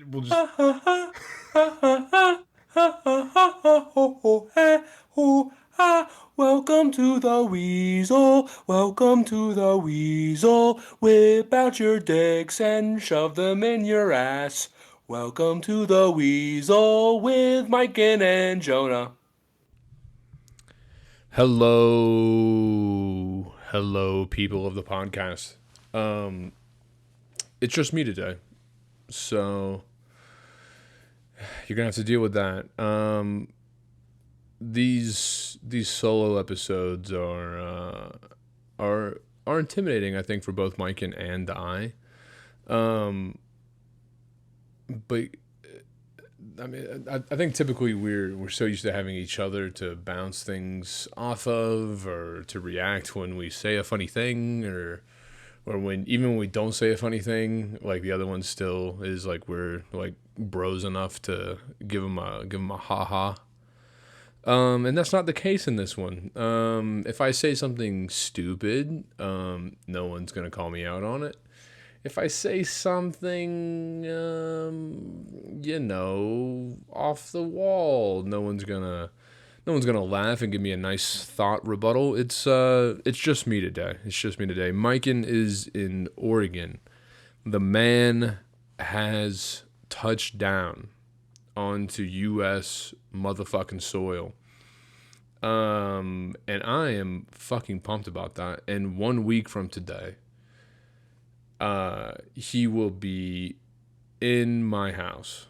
we'll just. Welcome to the Weasel. Welcome to the Weasel. Whip out your dicks and shove them in your ass. Welcome to the Weasel with Mike and Jonah. Hello, people of the podcast. It's just me today, so you're gonna have to deal with that. These solo episodes are intimidating, I think, for both Mike and I. But I mean, I think typically we're so used to having each other to bounce things off of, or to react when we say a funny thing, or when even when we don't say a funny thing, like the other one still is like we're like bros enough to give him a ha ha. And that's not the case in this one. If I say something stupid, no one's gonna call me out on it. If I say something, off the wall, no one's gonna laugh and give me a nice thought rebuttal. It's just me today. It's just me today. Miken is in Oregon. The man has touched down onto U.S. motherfucking soil. And I am fucking pumped about that. And 1 week from today, he will be in my house.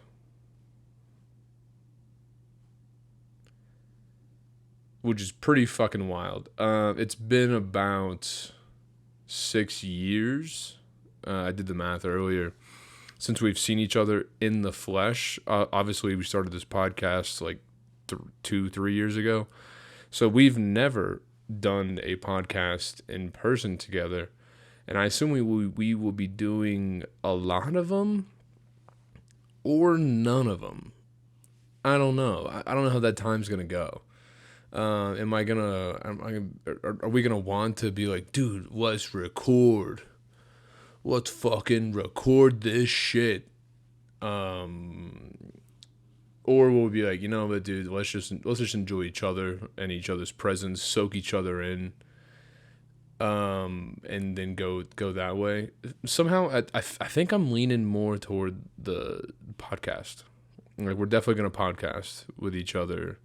Which is pretty fucking wild. It's been about 6 years. I did the math earlier. Since we've seen each other in the flesh. Obviously, we started this podcast like 3 years ago. So we've never done a podcast in person together. And I assume we will be doing a lot of them or none of them. I don't know. I don't know how that time's going to go. Are we gonna want to be like, dude, let's record. Let's fucking record this shit. Or we'll be like, but dude, let's just enjoy each other and each other's presence, soak each other in. And then go that way. Somehow, I think I'm leaning more toward the podcast. Like, we're definitely gonna podcast with each other.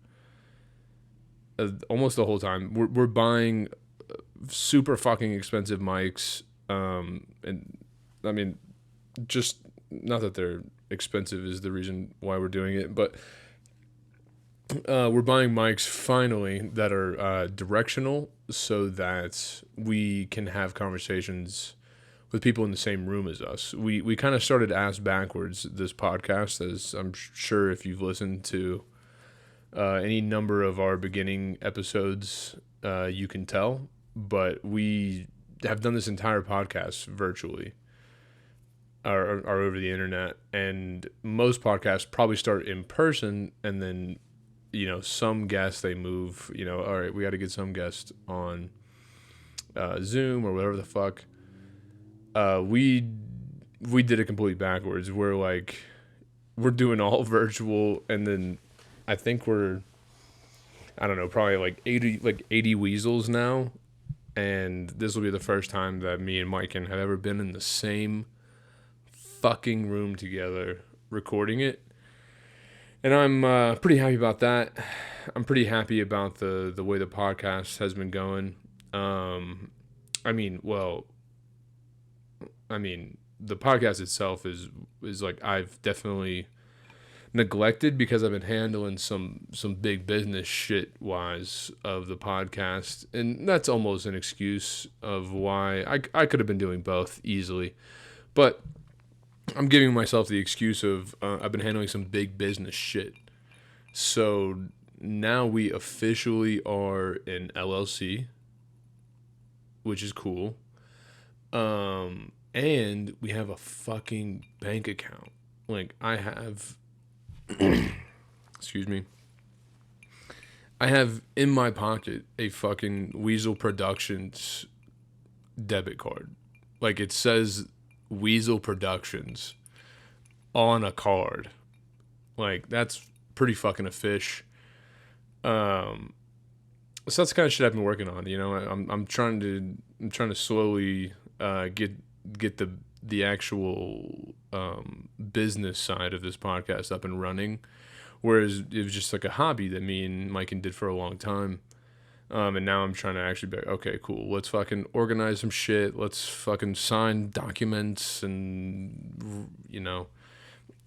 Almost the whole time. We're buying super fucking expensive mics. And I mean, just not that they're expensive is the reason why we're doing it, but we're buying mics finally that are directional, so that we can have conversations with people in the same room as us. We kind of started ass backwards this podcast, as I'm sure if you've listened to any number of our beginning episodes, you can tell. But we have done this entire podcast virtually, or over the internet. And most podcasts probably start in person, and then, some guests, they move, all right, we got to get some guest on Zoom or whatever the fuck. We did it completely backwards. We're doing all virtual, and then I think I don't know, probably like 80 weasels now. And this will be the first time that me and Mike have ever been in the same fucking room together recording it. And I'm pretty happy about that. I'm pretty happy about the way the podcast has been going. I mean, the podcast itself is like, I've definitely neglected, because I've been handling some big business shit wise of the podcast, and that's almost an excuse of why I could have been doing both easily, but I'm giving myself the excuse of I've been handling some big business shit. So now we officially are an LLC, which is cool, and we have a fucking bank account. Like, I have excuse me. I have in my pocket a fucking Weasel Productions debit card. Like, it says Weasel Productions on a card. Like, that's pretty fucking a fish. So that's the kind of shit I've been working on. You know, I'm trying to slowly get the actual business side of this podcast up and running. Whereas it was just like a hobby that me and Mike did for a long time. And now I'm trying to actually be like, okay, cool. Let's fucking organize some shit. Let's fucking sign documents and, you know,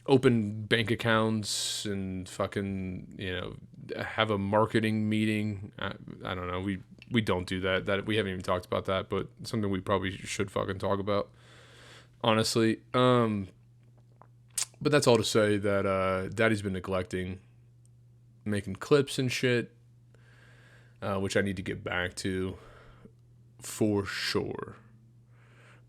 open bank accounts and fucking, you know, have a marketing meeting. I don't know. We don't do that. That we haven't even talked about that, but something we probably should fucking talk about. Honestly. But that's all to say that Daddy's been neglecting making clips and shit, which I need to get back to for sure.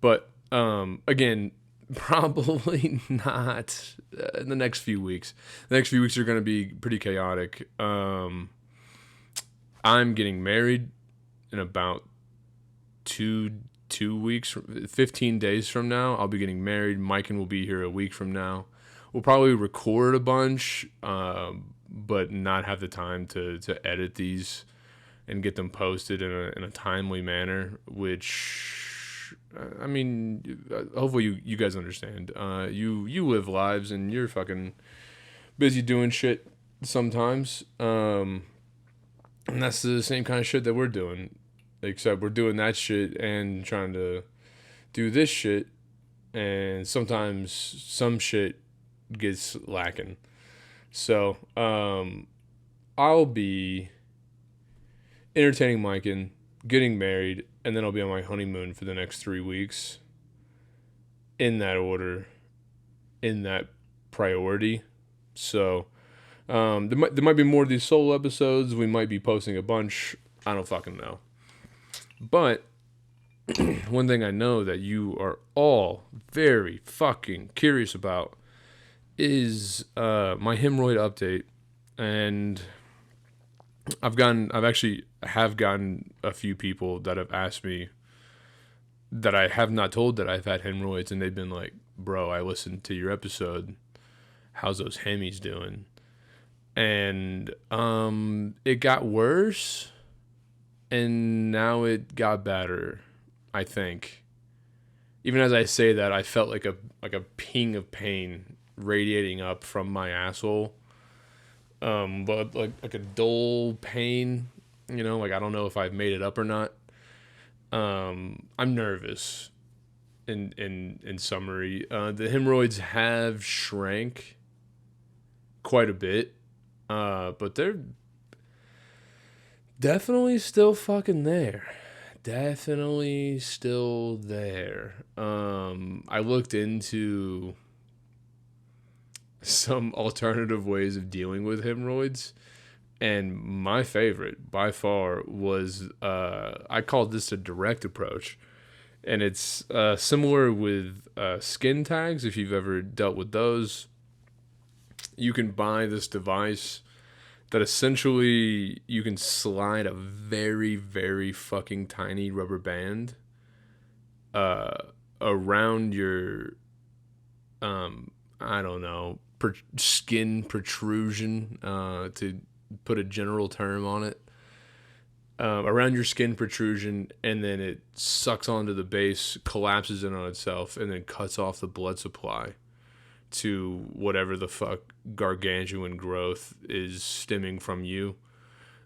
But again, probably not in the next few weeks. The next few weeks are going to be pretty chaotic. I'm getting married in about two weeks, 15 days from now. I'll be getting married. Mike will be here a week from now. We'll probably record a bunch, but not have the time to edit these and get them posted in a timely manner, which, I mean, hopefully you guys understand. You live lives and you're fucking busy doing shit sometimes. And that's the same kind of shit that we're doing, except we're doing that shit and trying to do this shit, and sometimes some shit gets lacking. So, I'll be entertaining Mike and getting married, and then I'll be on my honeymoon for the next 3 weeks. In that order, in that priority. So, there might be more of these solo episodes. We might be posting a bunch. I don't fucking know. But one thing I know that you are all very fucking curious about is my hemorrhoid update, and I've actually gotten a few people that have asked me that I have not told that I've had hemorrhoids, and they've been like, "Bro, I listened to your episode. How's those hemis doing?" And it got worse, and now it got better, I think. Even as I say that, I felt like a ping of pain radiating up from my asshole. But like a dull pain, you know, like I don't know if I've made it up or not. I'm nervous. In summary, the hemorrhoids have shrank quite a bit, but they're definitely still fucking there. Definitely still there. I looked into some alternative ways of dealing with hemorrhoids, and my favorite by far was I called this a direct approach, and it's similar with skin tags. If you've ever dealt with those, you can buy this device that essentially you can slide a very, very fucking tiny rubber band around your I don't know, skin protrusion, to put a general term on it, around your skin protrusion, and then it sucks onto the base, collapses in on itself, and then cuts off the blood supply to whatever the fuck gargantuan growth is stemming from you.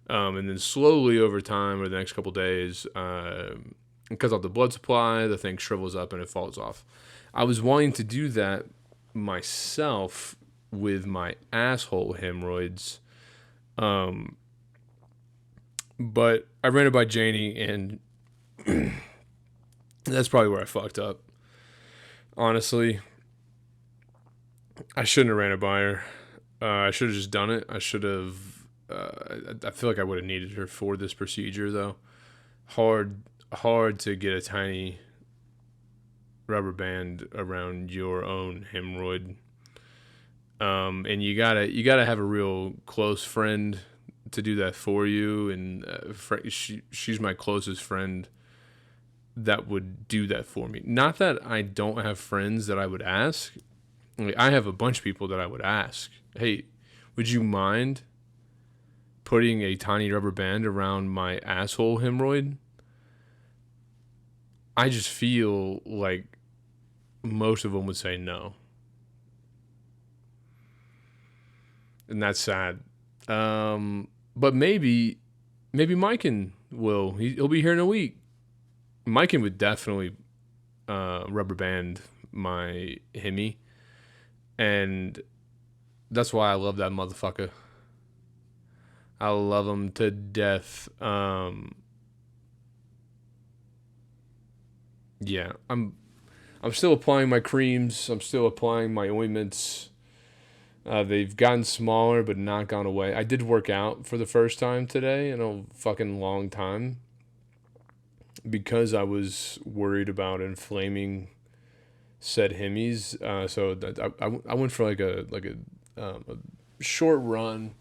And then slowly over time, or the next couple days, it cuts off the blood supply, the thing shrivels up, and it falls off. I was wanting to do that myself with my asshole hemorrhoids, but I ran it by Janie, and that's probably where I fucked up. Honestly, I shouldn't have ran it by her. I should have just done it. I should have. I feel like I would have needed her for this procedure, though. Hard to get a tiny rubber band around your own hemorrhoid. And you gotta have a real close friend to do that for you. And she's my closest friend that would do that for me. Not that I don't have friends that I would ask, Like, I have a bunch of people that I would ask, hey, would you mind putting a tiny rubber band around my asshole hemorrhoid? I just feel like most of them would say no. And that's sad. But maybe Mikan will. He'll be here in a week. Mikan would definitely rubber band my Hemi, and that's why I love that motherfucker. I love him to death. Yeah, I'm still applying my creams. I'm still applying my ointments. They've gotten smaller, but not gone away. I did work out for the first time today in a fucking long time because I was worried about inflaming said Hemis. So I went for a short run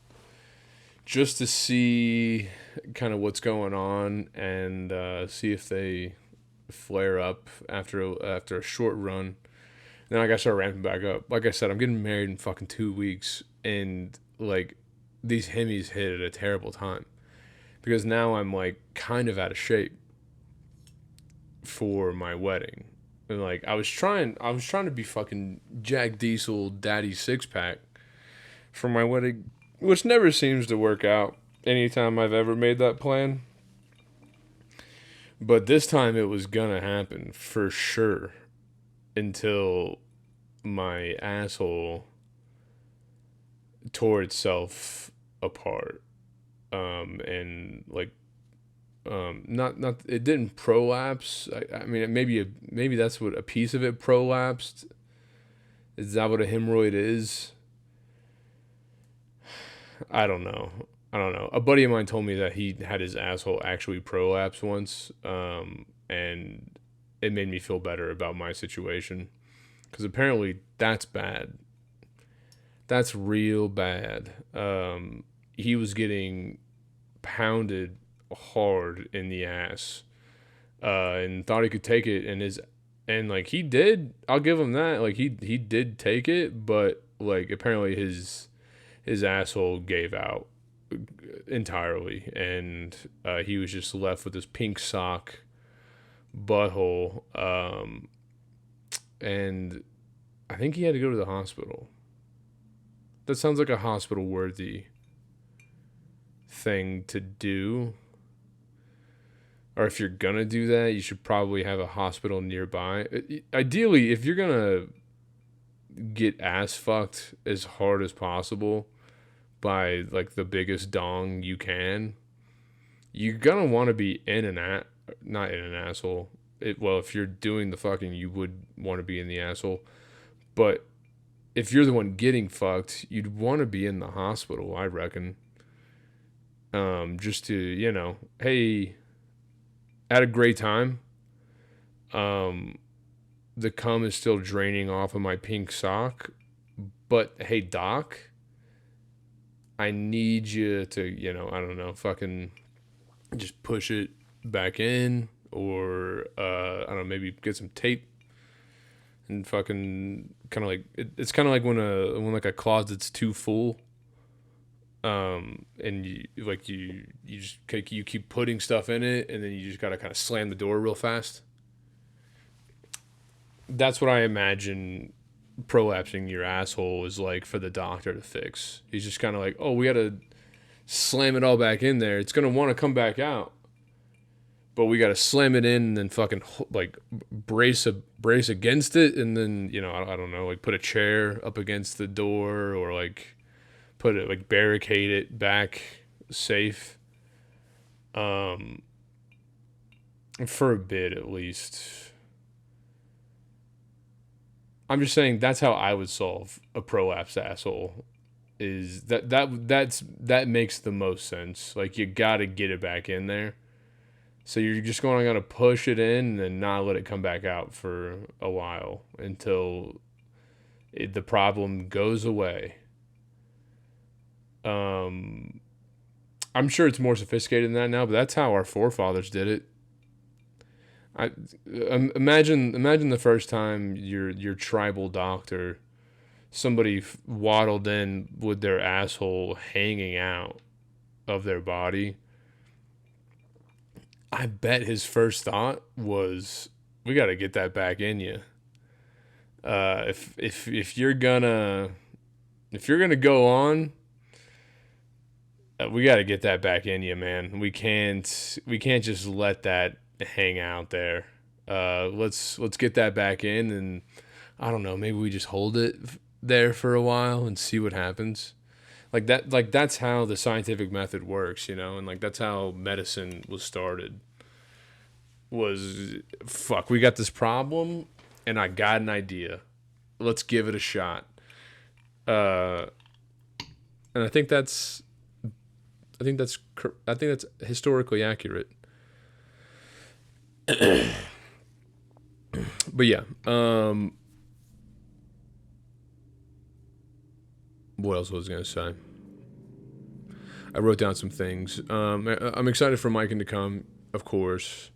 just to see kind of what's going on and see if they flare up after a short run. Then I got to start ramping back up. Like I said, I'm getting married in fucking 2 weeks, and like these Hemis hit at a terrible time because now I'm like kind of out of shape for my wedding. And like I was trying to be fucking Jack Diesel Daddy six pack for my wedding, which never seems to work out anytime I've ever made that plan. But this time it was gonna happen for sure until my asshole tore itself apart. And like not it didn't prolapse. I mean maybe that's what a piece of it prolapsed. Is that what a hemorrhoid is? I don't know. A buddy of mine told me that he had his asshole actually prolapse once, and it made me feel better about my situation because apparently that's bad. That's real bad. He was getting pounded hard in the ass, and thought he could take it, and like he did. I'll give him that. Like he did take it, but like apparently his asshole gave out entirely, and he was just left with this pink sock butthole, and I think he had to go to the hospital. That sounds like a hospital worthy thing to do. Or if you're gonna do that, you should probably have a hospital nearby. Ideally, if you're gonna get ass fucked as hard as possible by like the biggest dong you can, you're gonna want to be not in an asshole. Well, if you're doing the fucking, you would want to be in the asshole. But if you're the one getting fucked, you'd want to be in the hospital, I reckon. Just to, hey, had a great time. The cum is still draining off of my pink sock, but hey, doc, I need you to, I don't know, fucking just push it back in, or I don't know, maybe get some tape and fucking kind of like it's kind of like when like a closet's too full, and you just you keep putting stuff in it, and then you just gotta kind of slam the door real fast. That's what I imagine prolapsing your asshole is like for the doctor to fix. He's just kind of like, oh, we gotta slam it all back in there. It's gonna want to come back out, but we gotta slam it in and then fucking like brace against it, and then I don't know, like put a chair up against the door, or like put it like barricade it back safe, for a bit at least. I'm just saying that's how I would solve a prolapsed asshole. Is that makes the most sense. Like you gotta get it back in there. So you're just going to push it in and not let it come back out for a while until the problem goes away. I'm sure it's more sophisticated than that now, but that's how our forefathers did it. I imagine the first time your tribal doctor somebody waddled in with their asshole hanging out of their body, I bet his first thought was, "We got to get that back in you. If you're gonna go on, we got to get that back in you, man. We can't just let that hang out there. Let's get that back in, and I don't know, maybe we just hold it there for a while and see what happens." Like that, like that's how the scientific method works, and like that's how medicine was started. Was, fuck, we got this problem, and I got an idea. Let's give it a shot. Uh, and I think that's historically accurate. But yeah, what else was I gonna say? I wrote down some things. I'm excited for Mike to come. Of course,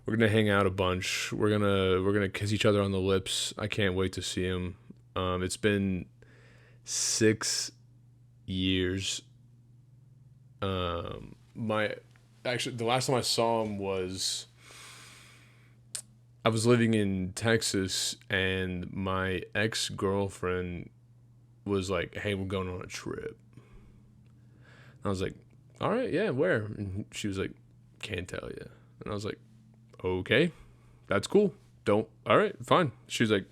we're gonna hang out a bunch. We're gonna kiss each other on the lips. I can't wait to see him. It's been 6 years. My Actually, the last time I saw him was, I was living in Texas, and my ex girlfriend was like, "Hey, we're going on a trip." I was like, "All right, yeah, where?" And she was like, "Can't tell you." And I was like, "Okay, that's cool. Don't. All right, fine." She's like,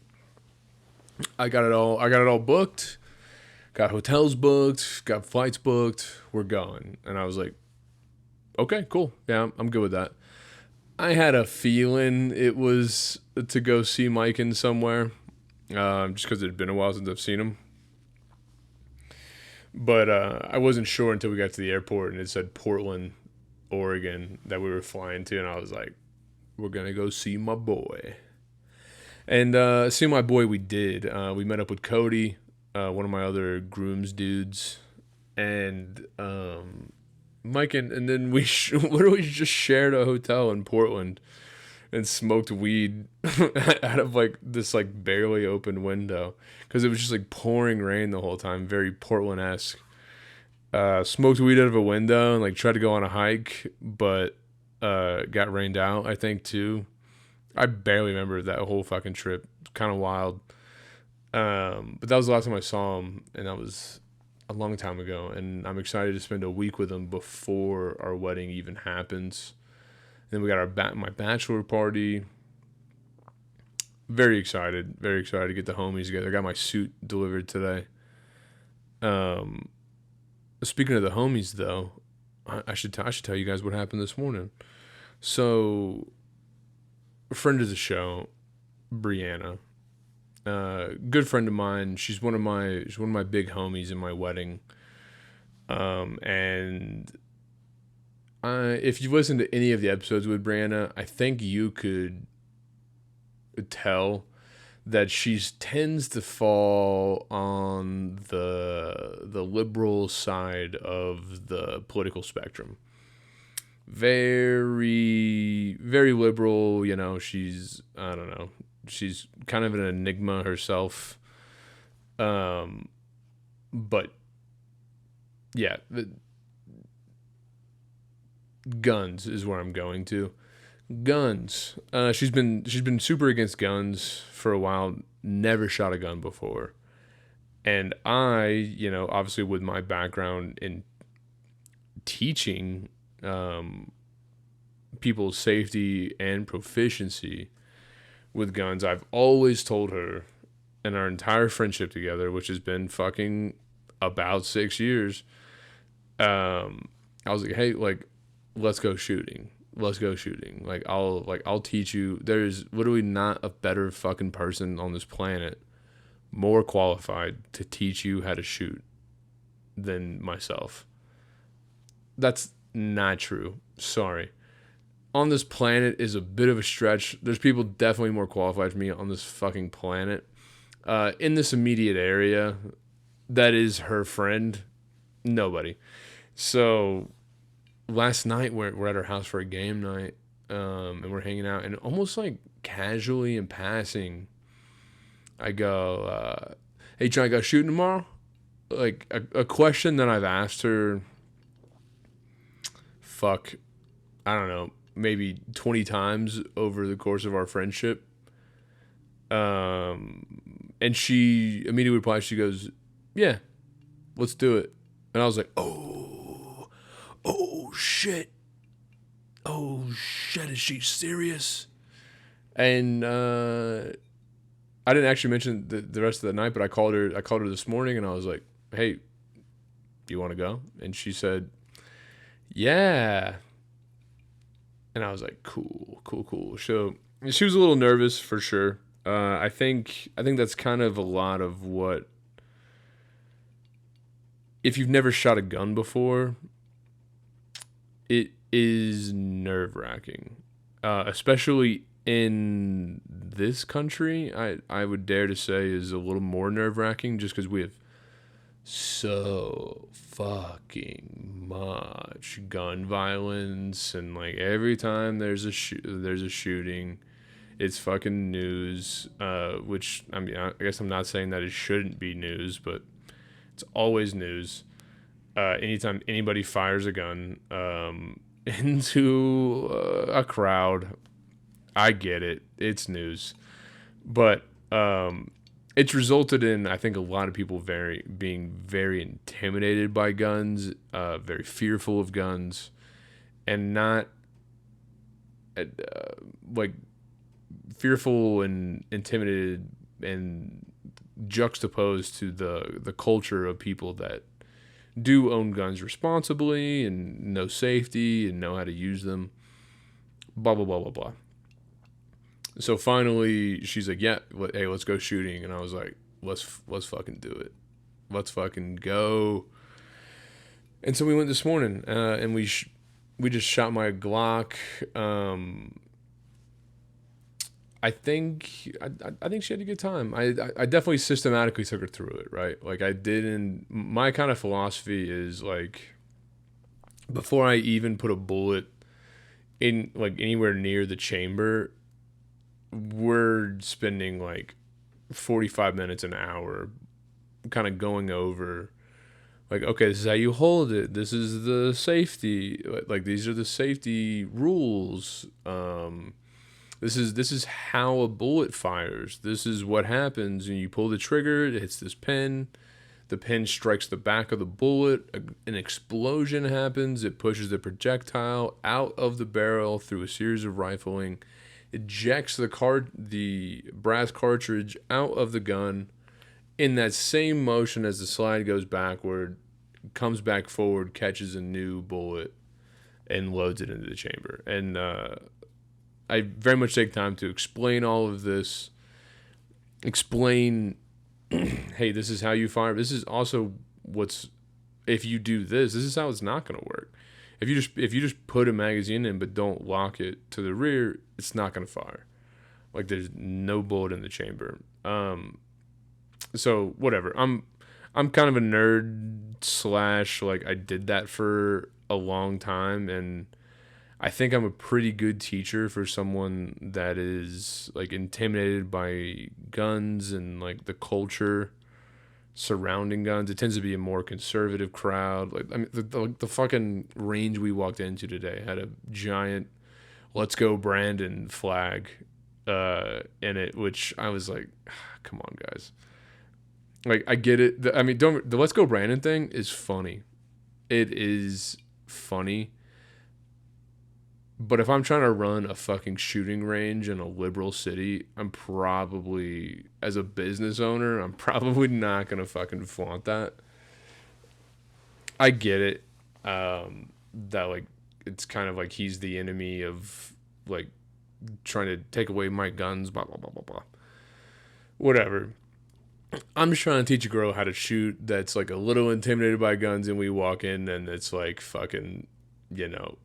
"I got it all. I got it all booked. Got hotels booked. Got flights booked. We're going." And I was like, "Okay, cool. Yeah, I'm good with that." I had a feeling it was to go see Mike in somewhere, just because it had been a while since I've seen him. But I wasn't sure until we got to the airport and it said Portland, Oregon that we were flying to, and I was like, "We're gonna go see my boy." And see my boy, we did. We met up with Cody, one of my other grooms dudes, and Mike, and then we literally just shared a hotel in Portland and smoked weed out of like this like barely open window because it was just like pouring rain the whole time, very Portland-esque. Smoked weed out of a window and like tried to go on a hike, but got rained out, I think, too. I barely remember that whole fucking trip. Kind of wild. But that was the last time I saw him, and that was a long time ago. And I'm excited to spend a week with him before our wedding even happens. Then we got my bachelor party. Very excited to get the homies together. I got my suit delivered today. Speaking of the homies, though, I should tell you guys what happened this morning. So, a friend of the show, Brianna, good friend of mine. She's one of my big homies in my wedding. And if you listen to any of the episodes with Brianna, I think you could tell that she tends to fall on the liberal side of the political spectrum. Very, very liberal. She's, I don't know, she's kind of an enigma herself. But yeah, guns is where I'm going to. Guns. She's been super against guns for a while. Never shot a gun before, and I, obviously with my background in teaching, people's safety and proficiency with guns, I've always told her in our entire friendship together, which has been fucking about 6 years. I was like, "Hey, like, let's go shooting. Let's go shooting. I'll teach you. There's literally not a better fucking person on this planet more qualified to teach you how to shoot than myself." That's not true. Sorry. On this planet is a bit of a stretch. There's people definitely more qualified for me on this fucking planet. In this immediate area, that is her friend. Nobody. So last night we're at her house for a game night, and we're hanging out, and almost like casually in passing, I go, hey, John, I got shooting tomorrow? Like, a question that I've asked her, fuck, I don't know, maybe 20 times over the course of our friendship. And she immediately replies, she goes, yeah, let's do it. And I was like, oh shit. Oh shit, is she serious? And I didn't actually mention the rest of the night, but I called her this morning and I was like, hey, do you want to go? And she said, yeah. And I was like, cool. So she was a little nervous for sure. I think that's kind of a lot of what, if you've never shot a gun before, it is nerve wracking, especially in this country. I would dare to say is a little more nerve wracking just because we have so fucking much gun violence, and like every time there's a shooting, it's fucking news. Which I mean, I guess I'm not saying that it shouldn't be news, but it's always news. Anytime anybody fires a gun into a crowd, I get it. It's news, but it's resulted in, I think, a lot of people being very intimidated by guns, very fearful of guns, and not like fearful and intimidated and juxtaposed to the culture of people that do own guns responsibly and know safety and know how to use them. Blah blah blah blah blah. So finally, she's like, "Yeah, hey, let's go shooting." And I was like, "Let's fucking do it. Let's fucking go." And so we went this morning, and we just shot my Glock. I think she had a good time. I definitely systematically took her through it, right? Like I didn't. My kind of philosophy is like, before I even put a bullet in like anywhere near the chamber, we're spending like 45 minutes an hour kind of going over, like, okay, this is how you hold it, this is the safety, like these are the safety rules, this is how a bullet fires, this is what happens when you pull the trigger, it hits this pin, the pin strikes the back of the bullet, an explosion happens, it pushes the projectile out of the barrel through a series of rifling, ejects the brass cartridge out of the gun in that same motion as the slide goes backward, comes back forward, catches a new bullet, and loads it into the chamber. And I very much take time to explain all of this, explain, hey, this is how you fire. This is also if you do this is how it's not going to work. If you just put a magazine in but don't lock it to the rear, it's not gonna fire. Like there's no bullet in the chamber. So whatever. I'm kind of a nerd slash, like, I did that for a long time, and I think I'm a pretty good teacher for someone that is like intimidated by guns and like the culture surrounding guns. It tends to be a more conservative crowd. Like I mean, the fucking range we walked into today had a giant "Let's Go Brandon" flag in it, which I was like, come on, guys. Like I get it. I mean, don't the "Let's Go Brandon" thing is funny. It is funny. But if I'm trying to run a fucking shooting range in a liberal city, I'm probably, as a business owner, I'm probably not going to fucking flaunt that. I get it. That, like, it's kind of like he's the enemy of, like, trying to take away my guns, blah, blah, blah, blah, blah. Whatever. I'm just trying to teach a girl how to shoot that's, like, a little intimidated by guns, and we walk in and it's, like, fucking, you know,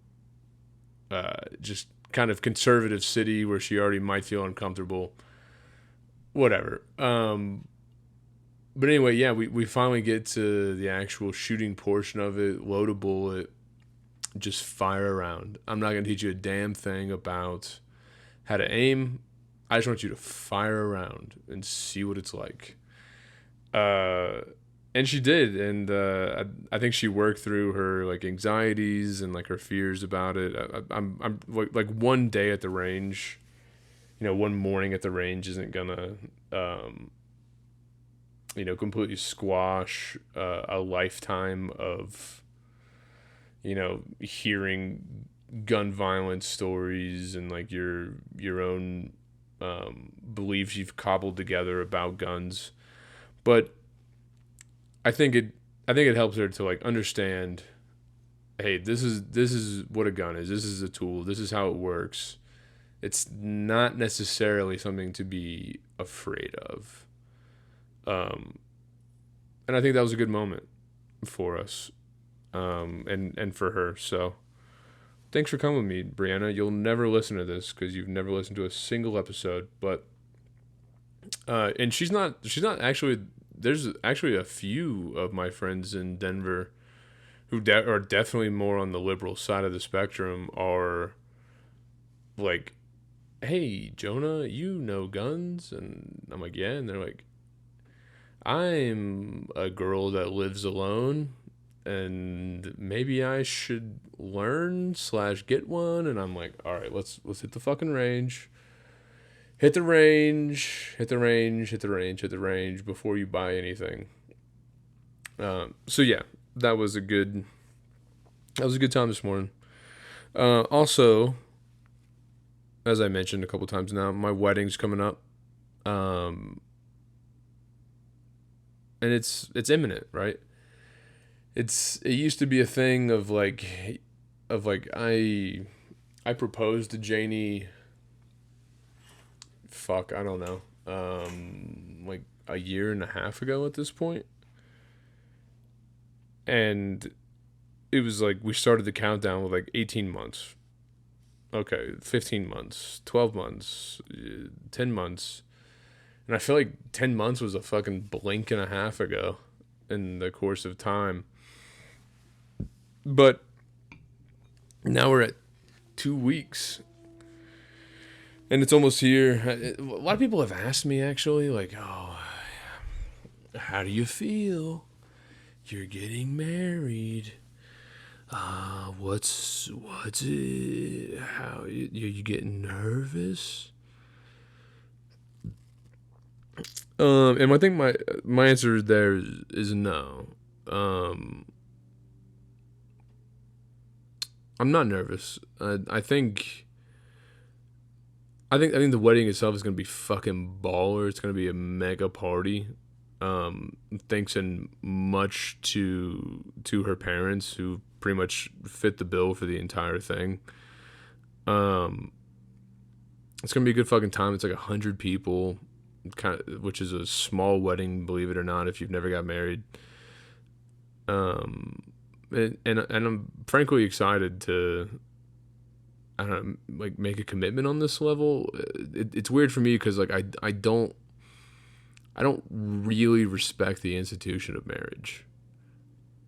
just kind of conservative city where she already might feel uncomfortable. Whatever. But anyway, yeah, we finally get to the actual shooting portion of it. Load a bullet, just fire around. I'm not going to teach you a damn thing about how to aim. I just want you to fire around and see what it's like. uh, and she did, and I think she worked through her like anxieties and like her fears about it. I'm like one day at the range, one morning at the range isn't gonna um, completely squash a lifetime of hearing gun violence stories and like your own beliefs you've cobbled together about guns. But I think it I think it helps her to like understand, hey, this is what a gun is. This is a tool. This is how it works. It's not necessarily something to be afraid of. Um, and I think that was a good moment for us, and for her. So thanks for coming with me, Brianna. You'll never listen to this because you've never listened to a single episode. But and she's not actually. There's actually a few of my friends in Denver who are definitely more on the liberal side of the spectrum are like, hey, Jonah, you know guns? And I'm like, yeah. And they're like, I'm a girl that lives alone and maybe I should learn slash get one. And I'm like, all right, let's hit the fucking range. Hit the range, hit the range, hit the range, hit the range before you buy anything. So yeah, that was a good time this morning. Also, as I mentioned a couple times now, my wedding's coming up. Um, and it's imminent, right? It used to be a thing of like I proposed to Janie, fuck, I don't know. Like a year and a half ago at this point. And it was like we started the countdown with like 18 months. Okay, 15 months, 12 months, 10 months. And I feel like 10 months was a fucking blink and a half ago in the course of time. But now we're at 2 weeks. And it's almost here. A lot of people have asked me actually, like, oh, how do you feel? You're getting married. What's it? How you getting nervous? And I think my answer there is no. Um, I'm not nervous. I think the wedding itself is gonna be fucking baller. It's gonna be a mega party. Thanks in much to her parents who pretty much fit the bill for the entire thing. Um, it's gonna be a good fucking time. It's like 100 people, which is a small wedding, believe it or not, if you've never got married. Um, and I'm frankly excited to I don't know, like make a commitment on this level. It's weird for me because like I don't really respect the institution of marriage.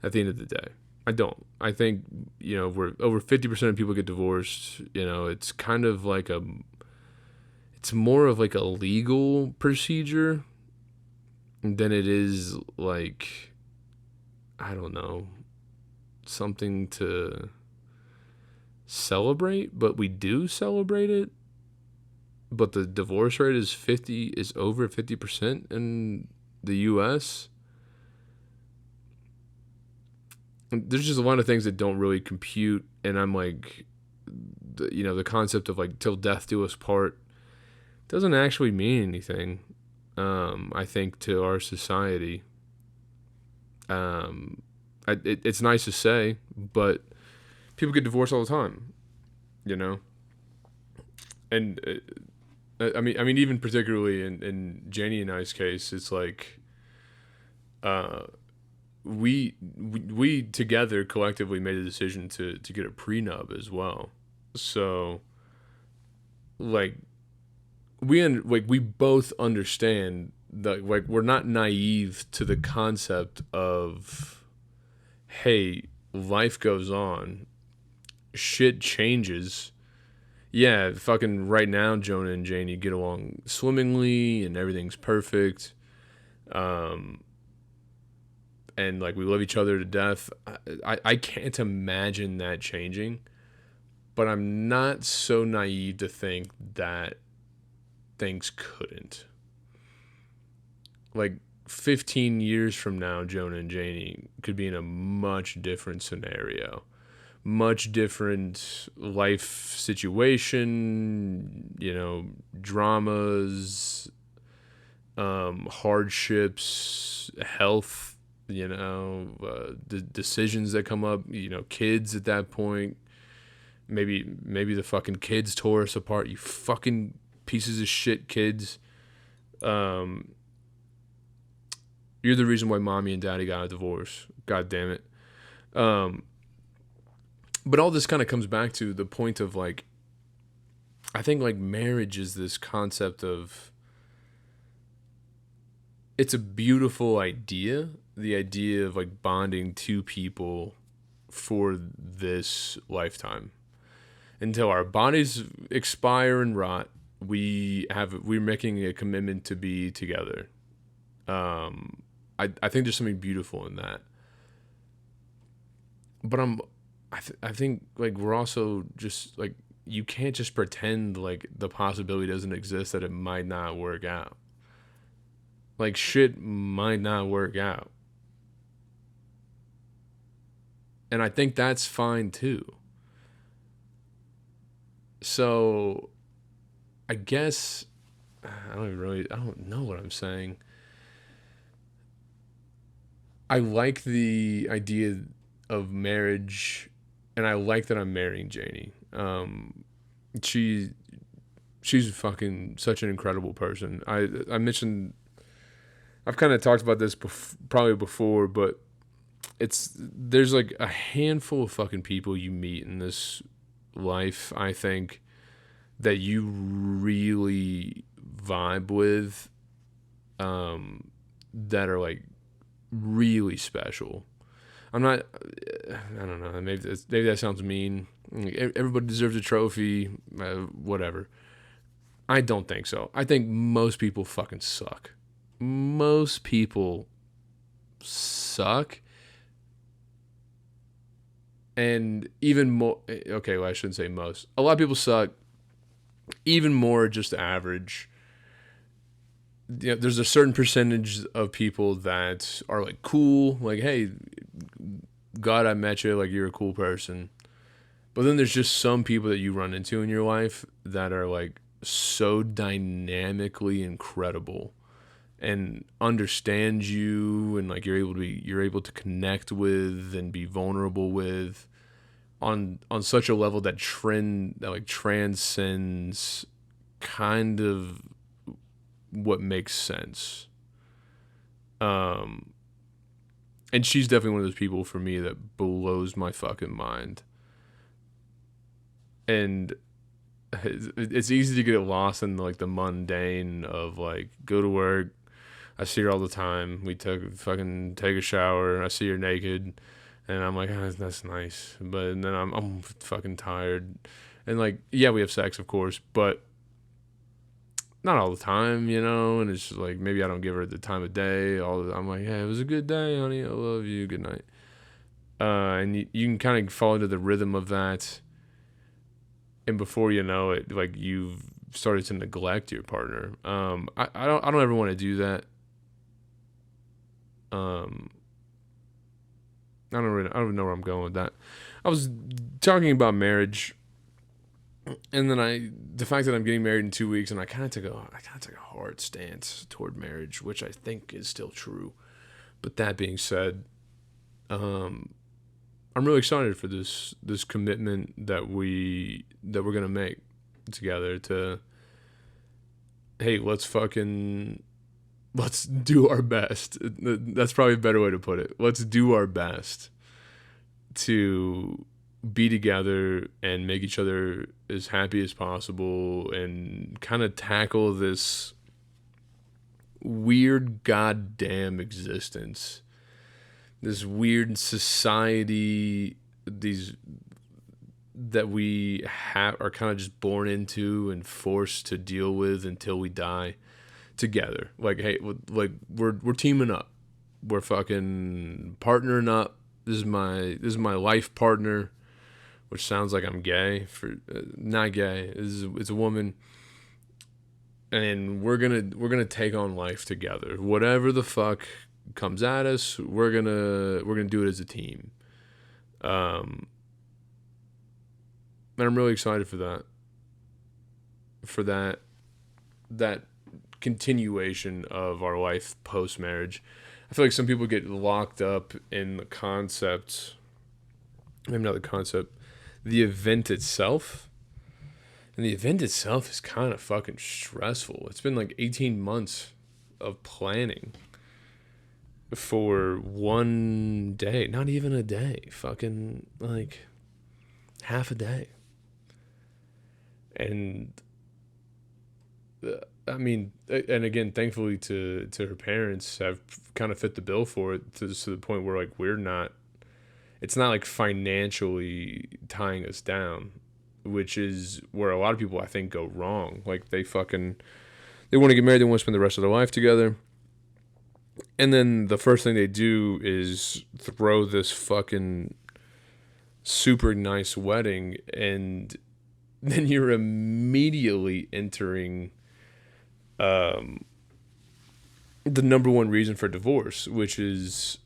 At the end of the day, I don't. I think we're over 50% of people get divorced. It's kind of like it's more of like a legal procedure than it is like, I don't know, something to celebrate. But we do celebrate it. But the divorce rate is over 50% in the U.S. And there's just a lot of things that don't really compute, and I'm like, the concept of like till death do us part doesn't actually mean anything. I think to our society, it's nice to say, but people get divorced all the time, you know, and I mean, even particularly in Janie and I's case, it's like, we together collectively made a decision to get a prenup as well. So, like, we both understand that like we're not naive to the concept of, hey, life goes on, shit changes. Yeah, fucking right now, Jonah and Janie get along swimmingly and everything's perfect. and like we love each other to death. I can't imagine that changing, but I'm not so naive to think that things couldn't. Like 15 years from now, Jonah and Janie could be in a much different scenario, much different life situation, dramas, hardships, health, the decisions that come up, kids at that point. Maybe the fucking kids tore us apart. You fucking pieces of shit kids. You're the reason why mommy and daddy got a divorce. God damn it. But all this kind of comes back to the point of like, I think like marriage is this concept of, it's a beautiful idea. The idea of like bonding two people for this lifetime until our bodies expire and rot. We're making a commitment to be together. I think there's something beautiful in that. But I think like we're also just like, you can't just pretend like the possibility doesn't exist that it might not work out. Like shit might not work out. And I think that's fine too. So I guess I don't know what I'm saying. I like the idea of marriage, and I like that I'm marrying Janie. She she's fucking such an incredible person. I mentioned, I've kind of talked about this probably before, but there's like a handful of fucking people you meet in this life, I think, that you really vibe with, that are like really special. I don't know, maybe that sounds mean. Everybody deserves a trophy, whatever. I don't think so. I think most people fucking suck. Most people suck. And even more, okay, well, I shouldn't say most. A lot of people suck. Even more just average. There's a certain percentage of people that are like cool, like, hey, God, I met you, like you're a cool person. But then there's just some people that you run into in your life that are like so dynamically incredible and understand you, and like you're able to connect with and be vulnerable with on such a level that like transcends kind of what makes sense. And she's definitely one of those people for me that blows my fucking mind. And it's easy to get lost in like the mundane of like, go to work, I see her all the time, we take a shower, I see her naked, and I'm like, oh, that's nice, but then I'm fucking tired, and like, yeah, we have sex, of course, but not all the time, and it's just like, maybe I don't give her the time of day. I'm like, yeah, it was a good day, honey, I love you, good night. And you can kind of fall into the rhythm of that, and before you know it, like, you've started to neglect your partner. I don't ever want to do that. I don't know where I'm going with that. I was talking about marriage, and then the fact that I'm getting married in 2 weeks, and I kind of took a hard stance toward marriage, which I think is still true. But that being said, I'm really excited for this commitment that we're gonna make together. To, hey, let's do our best. That's probably a better way to put it. Let's do our best to be together and make each other as happy as possible, and kind of tackle this weird goddamn existence, this weird society, that we are kind of just born into and forced to deal with until we die together. Like, hey, like we're teaming up. we're fucking partnering up. This is my life partner, which sounds like I'm gay. Not gay. It's a woman, and we're gonna take on life together. Whatever the fuck comes at us, we're gonna do it as a team. And I'm really excited for that. For that continuation of our life post marriage. I feel like some people get locked up in the concept, maybe not the concept, the event itself. And the event itself is kind of fucking stressful. It's been like 18 months of planning for one day, not even a day, fucking like half a day. And I mean, and again, thankfully to her parents have kind of fit the bill for it to the point where like it's not like financially tying us down, which is where a lot of people I think go wrong. Like they want to get married, they want to spend the rest of their life together. And then the first thing they do is throw this fucking super nice wedding, and then you're immediately entering the number one reason for divorce, which is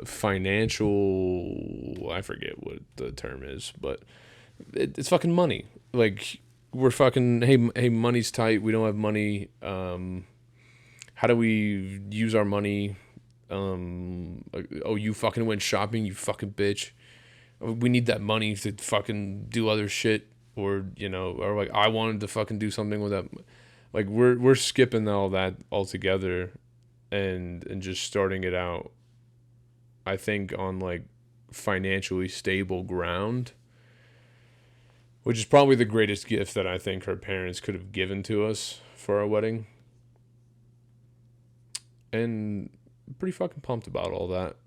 financial. I forget what the term is, but it's fucking money. Like we're fucking hey, money's tight. We don't have money. How do we use our money? Oh, you fucking went shopping, you fucking bitch. We need that money to fucking do other shit, or or like I wanted to fucking do something with that. Like we're skipping all that altogether, and just starting it out, I think, on like financially stable ground, which is probably the greatest gift that I think her parents could have given to us for our wedding. And pretty fucking pumped about all that.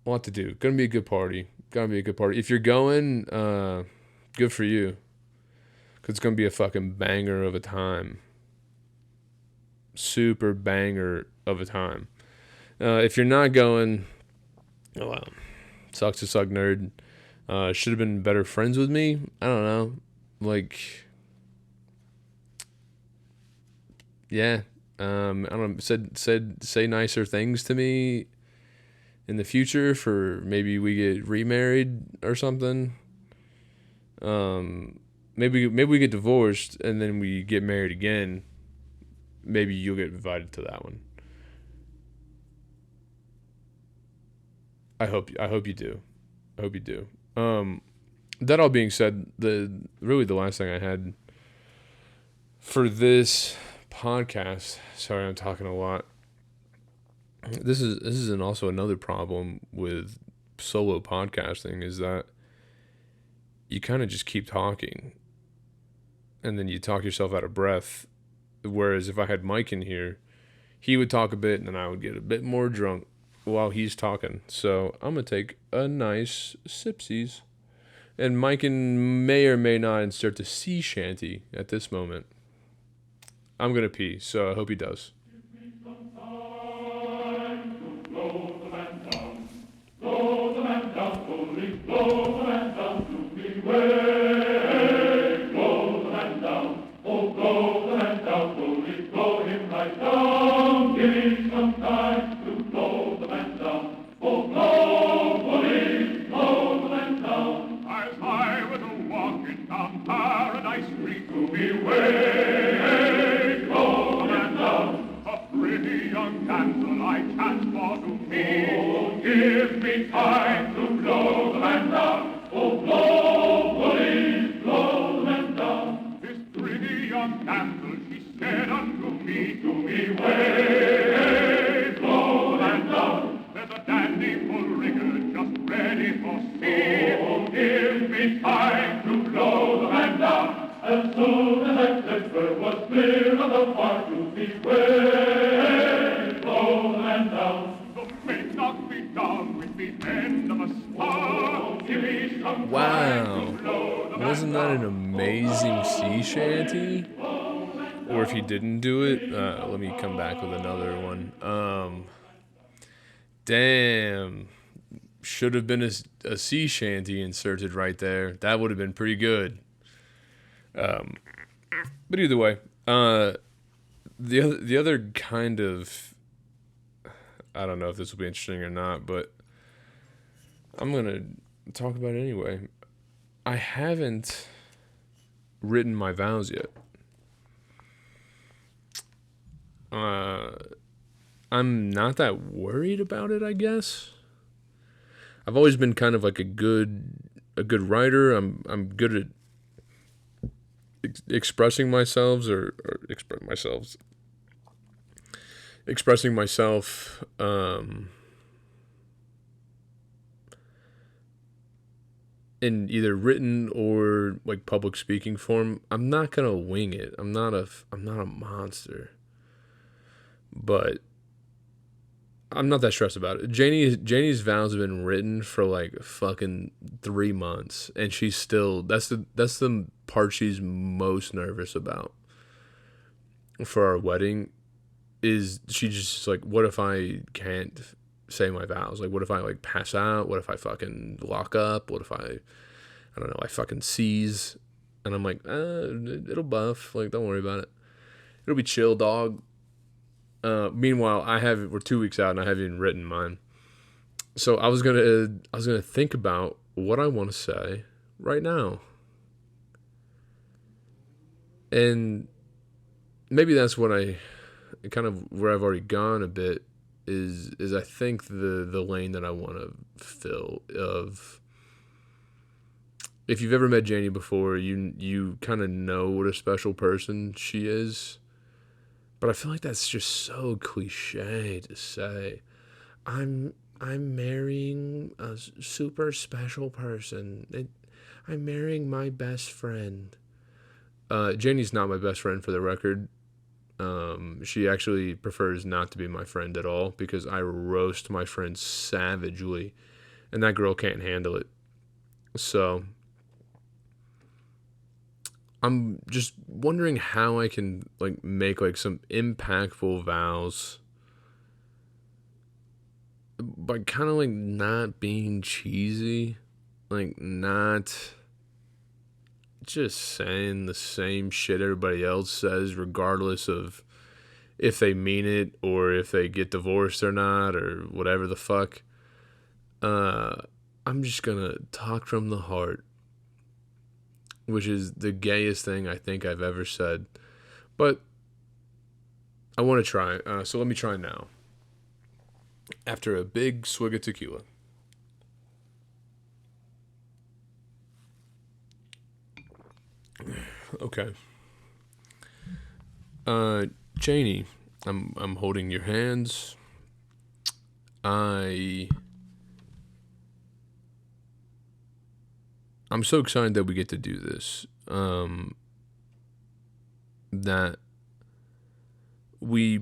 A lot to do. Gonna be a good party. If you're going, good for you. Because it's gonna be a fucking banger of a time. Super banger of a time. If you're not going, oh well, sucks to suck, nerd. Should have been better friends with me. I don't know. Like, yeah. I don't know. Say nicer things to me in the future for maybe we get remarried or something. Maybe we get divorced and then we get married again. Maybe you'll get invited to that one. I hope you do. I hope you do. That all being said, the last thing I had for this podcast. Sorry, I'm talking a lot. This is also another problem with solo podcasting, is that you kind of just keep talking, and then you talk yourself out of breath. Whereas if I had Mike in here, he would talk a bit, and then I would get a bit more drunk while he's talking. So I'm gonna take a nice sipsies. And Mike may or may not insert the sea shanty at this moment. I'm going to pee, so I hope he does. Wow, wasn't that an amazing sea shanty? or if he didn't do it, let me come back with another one. Damn, should have been a sea shanty inserted right there. That would have been pretty good. But either way, the other kind of, I don't know if this will be interesting or not, but I'm gonna talk about it anyway. I haven't written my vows yet. Uh, I'm not that worried about it, I guess. I've always been kind of like a good writer. I'm good at expressing myself or expressing myself in either written or like public speaking form. I'm not gonna wing it. I'm not a monster, but I'm not that stressed about it. Janie's vows have been written for like fucking 3 months, and she's still that's the part she's most nervous about for our wedding. Is she just like, what if I can't say my vows? Like, what if I like pass out? What if I fucking lock up? What if I don't know, I fucking seize? And I'm like, it'll buff. Like, don't worry about it. It'll be chill, dog. Meanwhile, we're 2 weeks out and I haven't even written mine. So I was gonna think about what I want to say right now, and maybe that's what I kind of where I've already gone a bit is I think the lane that I want to fill of, if you've ever met Janie before, you kind of know what a special person she is. But I feel like that's just so cliche to say. I'm marrying a super special person. I'm marrying my best friend. Janie's not my best friend, for the record. She actually prefers not to be my friend at all because I roast my friend savagely, and that girl can't handle it. So I'm just wondering how I can like make like some impactful vows, but kind of like not being cheesy, like not just saying the same shit everybody else says, regardless of if they mean it or if they get divorced or not or whatever the fuck. Uh, I'm just gonna talk from the heart, which is the gayest thing I think I've ever said. But I want to try. So let me try now. After a big swig of tequila. Okay. Janie, I'm holding your hands. I I'm so excited that we get to do this. That we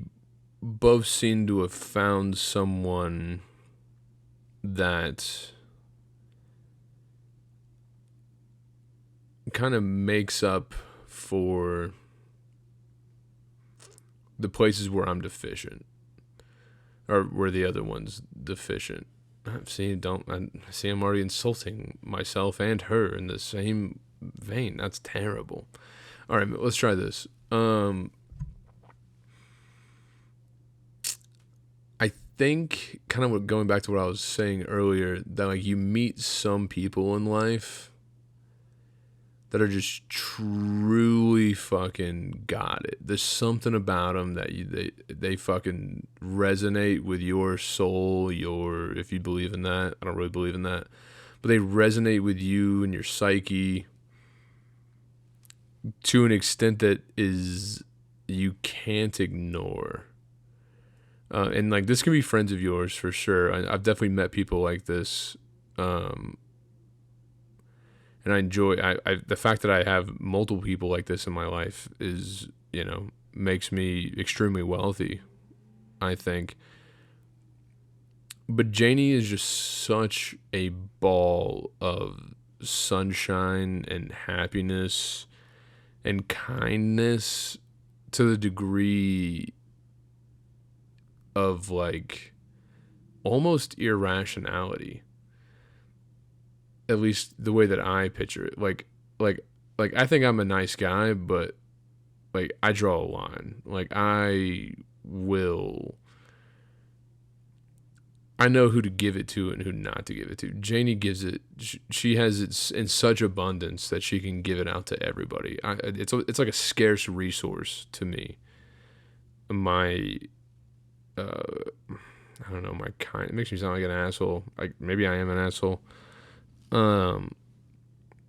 both seem to have found someone that kind of makes up for the places where I'm deficient, or where the other one's deficient. I see I'm already insulting myself and her in the same vein. That's terrible. All right, let's try this. I think kind of going back to what I was saying earlier, that like you meet some people in life that are just truly fucking got it. There's something about them that they fucking resonate with your soul, if you believe in that. I don't really believe in that. But they resonate with you and your psyche to an extent that is you can't ignore. And like this can be friends of yours for sure. I've definitely met people like this. And I enjoy the fact that I have multiple people like this in my life is, makes me extremely wealthy, I think. But Janie is just such a ball of sunshine and happiness and kindness to the degree of like almost irrationality, at least the way that I picture it. Like I think I'm a nice guy, but like I draw a line. Like I know who to give it to and who not to give it to. Janie gives it. She has it in such abundance that she can give it out to everybody. It's like a scarce resource to me. My I don't know, my kind. It makes me sound like an asshole. Like maybe I am an asshole. Um,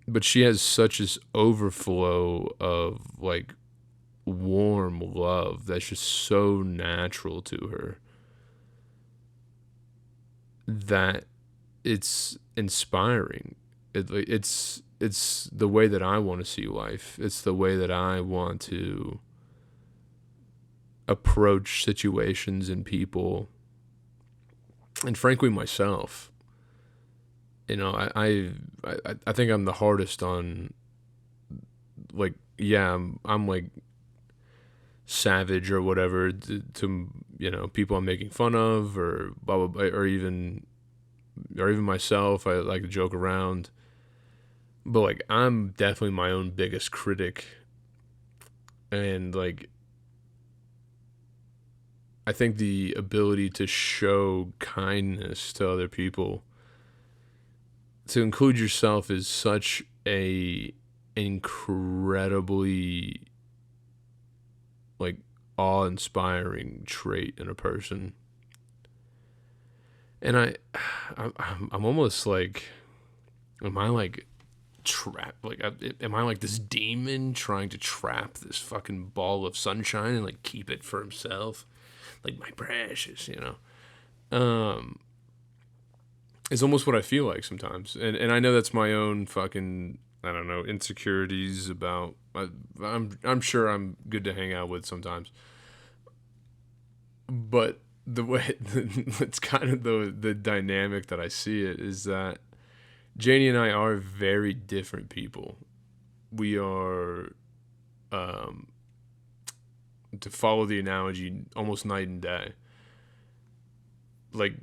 but she has such this overflow of like warm love that's just so natural to her that it's inspiring. It's the way that I want to see life. It's the way that I want to approach situations and people, and frankly myself. You know, I think I'm the hardest on, like, yeah, I'm like savage or whatever to people I'm making fun of or blah blah blah, or even myself. I like to joke around, but like I'm definitely my own biggest critic, and like I think the ability to show kindness to other people, to include yourself, is such a incredibly like awe-inspiring trait in a person. And I'm almost like, am I like trapped? Like, am I like this demon trying to trap this fucking ball of sunshine and like keep it for himself? Like my precious, It's almost what I feel like sometimes, and I know that's my own fucking, I don't know, insecurities about. I'm sure I'm good to hang out with sometimes, but the way it's kind of the dynamic that I see it is that Janie and I are very different people. We are, um, to follow the analogy, almost night and day. Like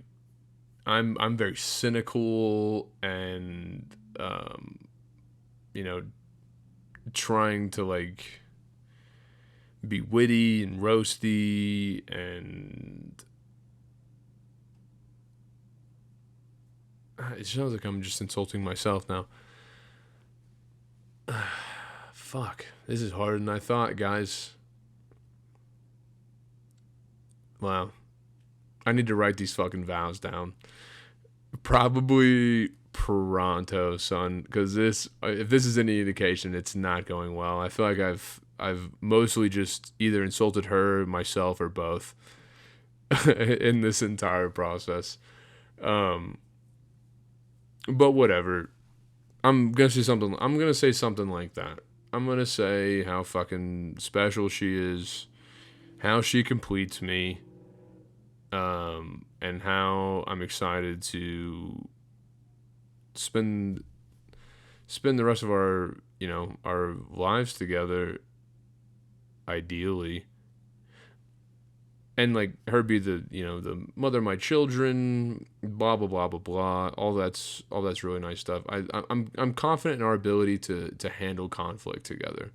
I'm very cynical and you know trying to like be witty and roasty, and it sounds like I'm just insulting myself now. Fuck, this is harder than I thought, guys. Wow, I need to write these fucking vows down. Probably pronto, son, because if this is any indication, it's not going well. I feel like I've mostly just either insulted her, myself, or both in this entire process. Um, but whatever. I'm gonna say something like that. I'm gonna say how fucking special she is, how she completes me, and how I'm excited to spend spend the rest of our lives together, ideally, and like her be the mother of my children, blah blah blah blah blah. All that's really nice stuff. I'm confident in our ability to handle conflict together.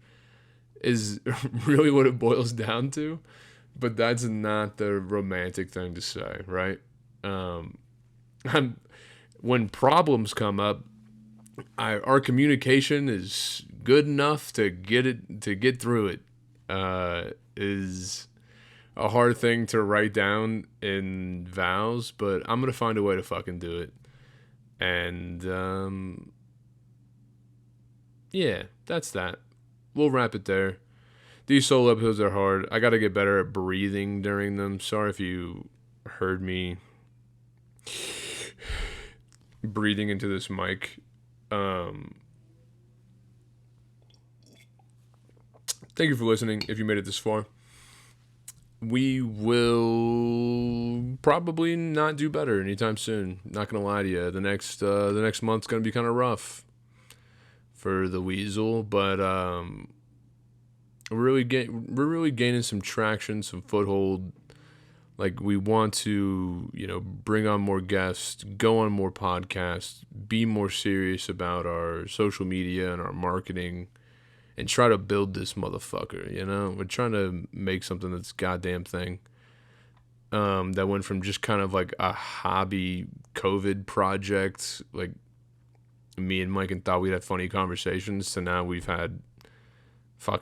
Is really what it boils down to, but that's not the romantic thing to say, right? Um, I'm when problems come up, our communication is good enough to get through it. Is a hard thing to write down in vows, but I'm gonna find a way to fucking do it. And yeah, that's that. We'll wrap it there. These solo episodes are hard. I gotta get better at breathing during them. Sorry if you heard me breathing into this mic. Um, Thank you for listening. If you made it this far, we will probably not do better anytime soon. Not gonna lie to you. The next month's gonna be kind of rough for the weasel, but we're really gaining some traction, some foothold. Like, we want to, bring on more guests, go on more podcasts, be more serious about our social media and our marketing, and try to build this motherfucker. We're trying to make something that's a goddamn thing. That went from just kind of like a hobby COVID project, like me and Mike and thought we'd have funny conversations, to now we've had I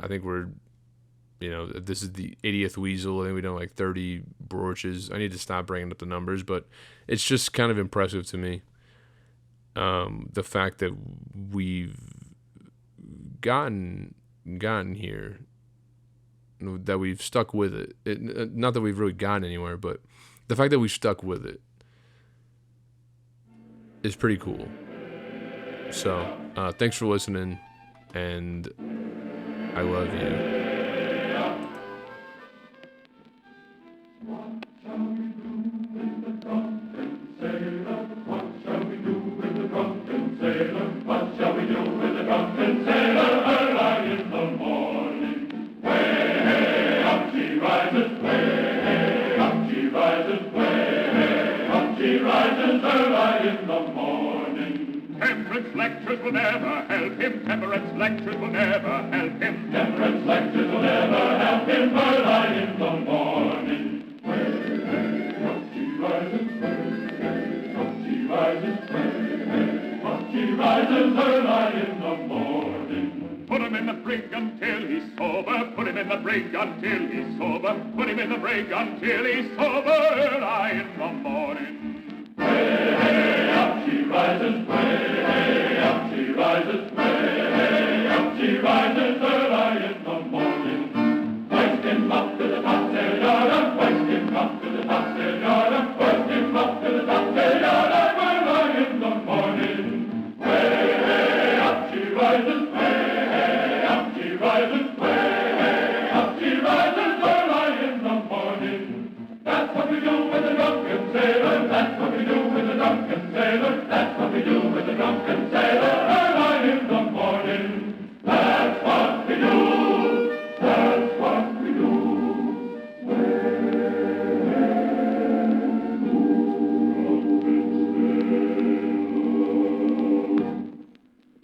think we're, this is the 80th Weasel. I think we done like 30 broaches. I need to stop bringing up the numbers, but it's just kind of impressive to me. The fact that we've gotten here, that we've stuck with it. Not that we've really gotten anywhere, but the fact that we've stuck with it is pretty cool. So, thanks for listening, and I love you. Temperance lectures will never help him. Temperance lectures will never help him. Temperance lectures will never help him. Early in the morning. Way, up she rises. Way, up she rises. Way, up she rises early in the morning. Put him in the brig until he's sober. Put him in the brig until he's sober. Put him in the brig until he's sober early in the morning.